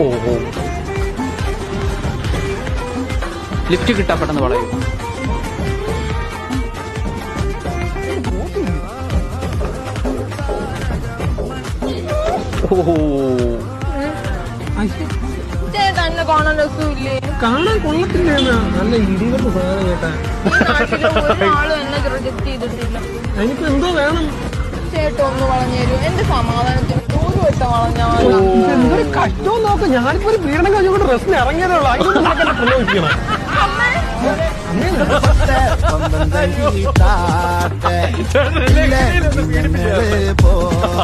ഓഹോ, ലിഫ്റ്റ് കിട്ടാൻ പെട്ടെന്ന് വളയും. തന്നെ കാണാൻ രസമില്ലേ? കാണാൻ കൊള്ളത്തില്ല, നല്ല ഇടിവെട്ട് സാധനം കേട്ടാ. ഒരാളും എന്നെ റിജക്ട് ചെയ്തിട്ടില്ല. അതിനിപ്പോ എന്തോ വേണം? ചേട്ടൻ ഒന്ന് വളഞ്ഞു തരൂ, എന്റെ സമാധാനത്തിന്. ഒരു വട്ടം വളഞ്ഞാൽ എന്തൊരു കഷ്ടവും നോക്കാം. ഞാനിപ്പോ ഒരു പീഡനം കഴിഞ്ഞുകൊണ്ട് റെസ്റ്റിന് ഇറങ്ങിയതേ ഉള്ളൂ. അതിനൊന്നും പ്രയോഗിക്കണം. പോ